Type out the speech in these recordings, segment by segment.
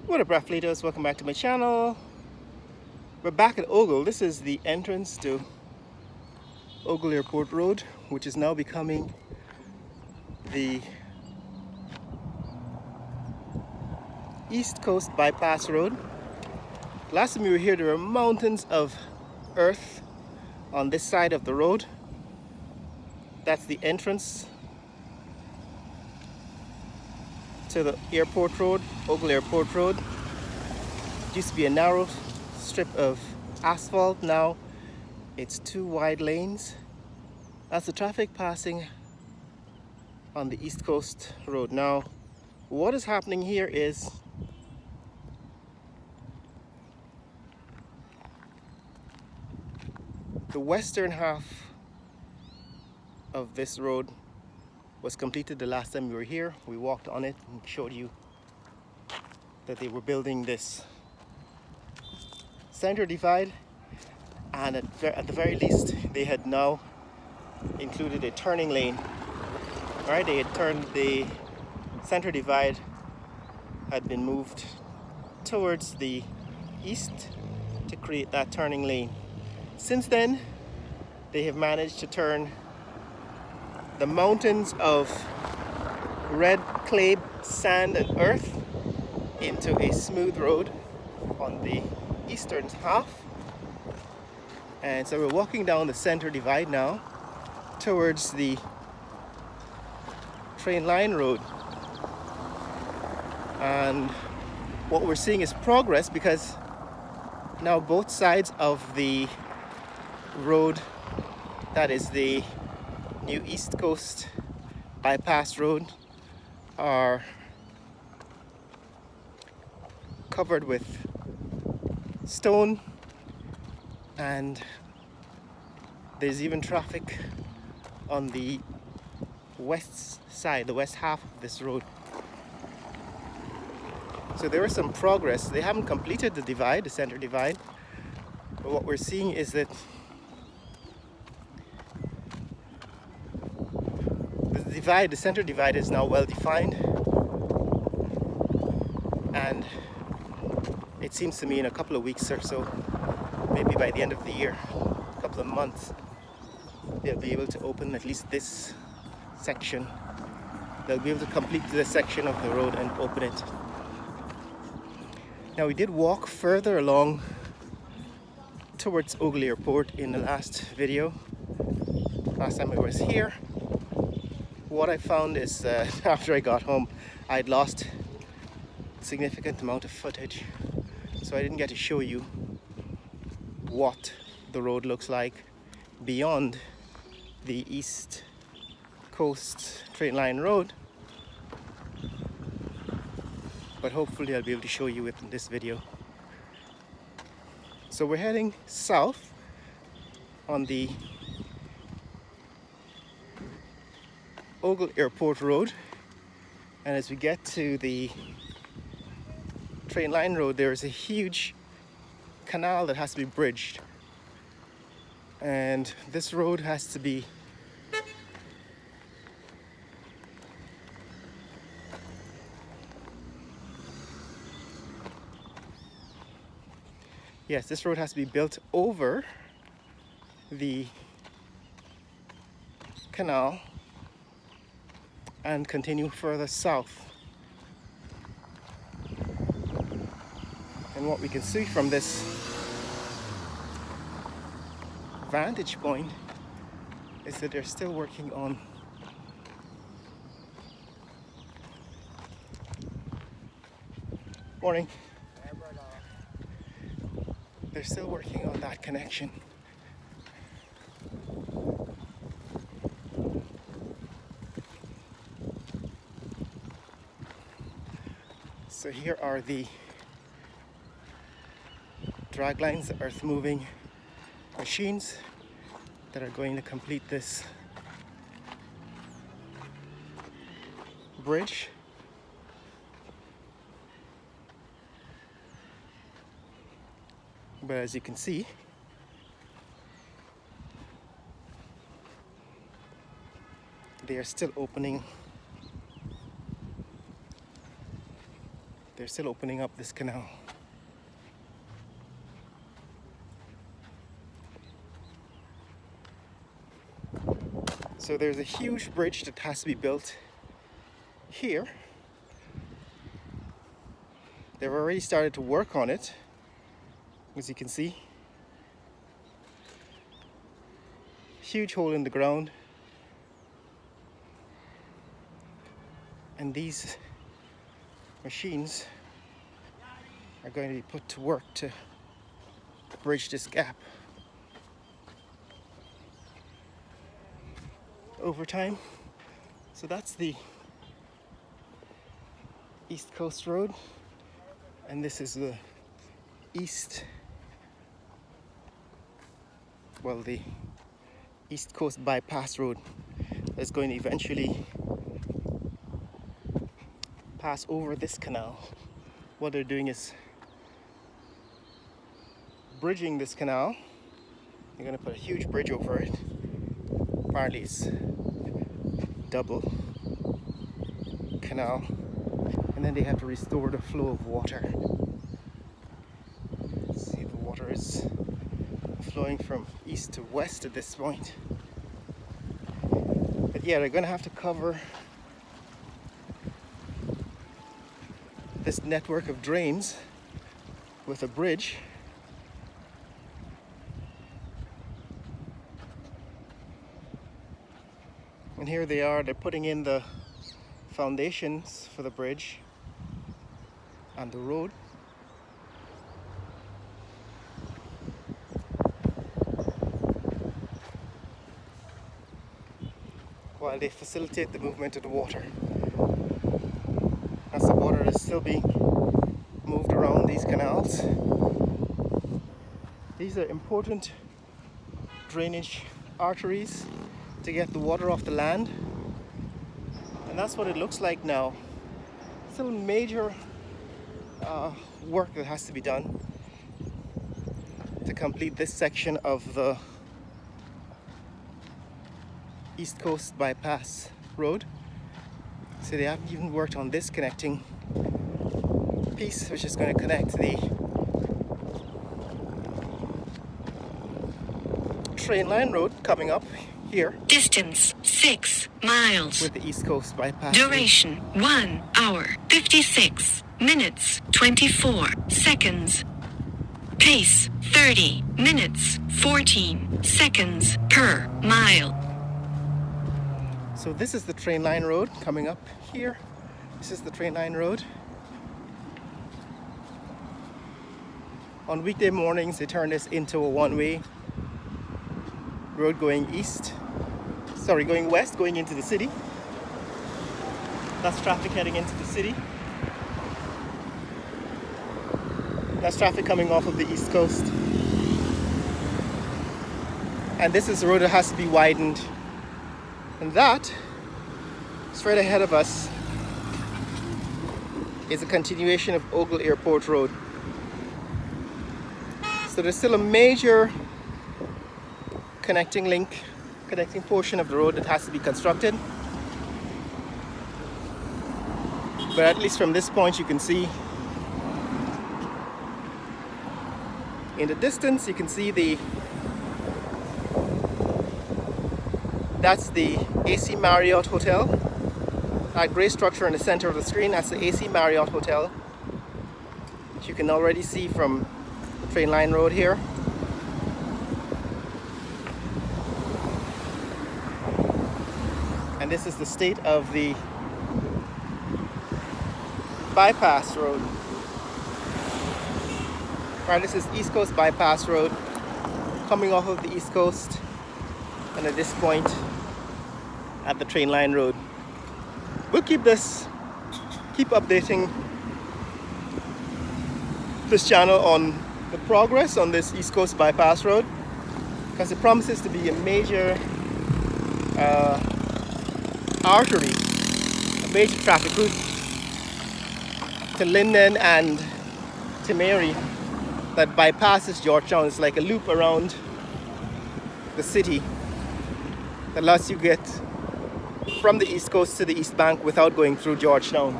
What up, Raffleators? Welcome back to my channel. We're back at Ogle. This is the entrance to Ogle Airport Road, which is now becoming the East Coast Bypass Road. Last time we were here, there were mountains of earth on this side of the road. That's the entrance to the airport road, Ogle Airport Road. It used to be a narrow strip of asphalt. Now it's two wide lanes. That's the traffic passing on the East Coast Road. Now, what is happening here is the western half of this road was completed the last time we were here. We walked on it and showed you that they were building this center divide, and at the very least they had now included a turning lane. All right, they had turned the center divide, had been moved towards the east to create that turning lane. Since then, they have managed to turn the mountains of red clay, sand and earth into a smooth road on the eastern half. And so we're walking down the center divide now towards the train line road. And what we're seeing is progress, because now both sides of the road, that is the new East Coast Bypass Road, are covered with stone, and there's even traffic on the west side, the west half of this road. So there is some progress. They haven't completed the divide, the center divide, but what we're seeing is that the center divide is now well defined, and it seems to me in a couple of weeks or so, maybe by the end of the year, a couple of months, they'll be able to open at least this section. They'll be able to complete this section of the road and open it. Now, we did walk further along towards Ogle Airport in the last video. Last time I was here, what I found is after I got home, I'd lost a significant amount of footage, so I didn't get to show you what the road looks like beyond the East Coast Train Line Road, but hopefully I'll be able to show you it in this video. So we're heading south on the Ogle Airport Road, and as we get to the train line road, there is a huge canal that has to be bridged, and this road has to be this road has to be built over the canal and continue further south. And what we can see from this vantage point is that they're still working on morning. They're still working on that connection. So here are the drag lines, the earth moving machines that are going to complete this bridge. But as you can see, they are still opening They're still opening up this canal. So there's a huge bridge that has to be built here. They've already started to work on it, as you can see. Huge hole in the ground. And these machines are going to be put to work to bridge this gap. Over time. So that's the East Coast Road, and this is the East Coast Bypass Road that's going to eventually pass over this canal. What they're doing is bridging this canal. They're going to put a huge bridge over it. Apparently it's double canal, and then they have to restore the flow of water. See, the water is flowing from east to west at this point. But yeah, they're going to have to cover this network of drains with a bridge. And here they are, they're putting in the foundations for the bridge and the road. While they facilitate the movement of the water. As the water is still being moved around these canals. These are important drainage arteries to get the water off the land, and that's what it looks like now. Still major work that has to be done to complete this section of the East Coast Bypass Road. So they haven't even worked on this connecting piece, which is going to connect the train line road coming up here. Distance 6 miles. With the East Coast Bypass. Duration 1 hour 56 minutes 24 seconds. Pace 30 minutes 14 seconds per mile. So this is the train line road coming up here. This is the train line road. On weekday mornings they turn this into a one-way road going going west, going into the city. That's traffic heading into the city. That's traffic coming off of the East Coast. And this is the road that has to be widened. And that, straight ahead of us, is a continuation of Ogle Airport Road. So there's still a major connecting portion of the road that has to be constructed. But at least from this point you can see, in the distance you can see that's the AC Marriott Hotel. That grey structure in the center of the screen, that's the AC Marriott Hotel, which you can already see from Train Line Road here. And this is the state of the bypass road. Right, this is East Coast Bypass Road coming off of the East Coast, and at this point at the Train Line Road. We'll keep updating this channel on the progress on this East Coast Bypass Road, because it promises to be a major artery, a major traffic route to Linden and to Mary that bypasses Georgetown. It's like a loop around the city that lets you get from the East Coast to the East Bank without going through Georgetown.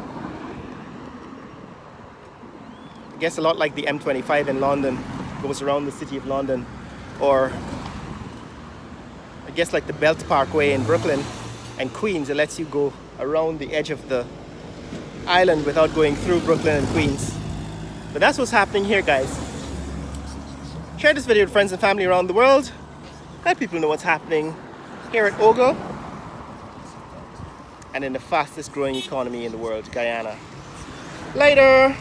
I guess a lot like the M25 in London, goes around the city of London, or I guess like the Belt Parkway in Brooklyn and Queens. It lets you go around the edge of the island without going through Brooklyn and Queens. But that's what's happening here, guys. Share this video with friends and family around the world. Let people know what's happening here at Ogle and in the fastest growing economy in the world, Guyana. Later!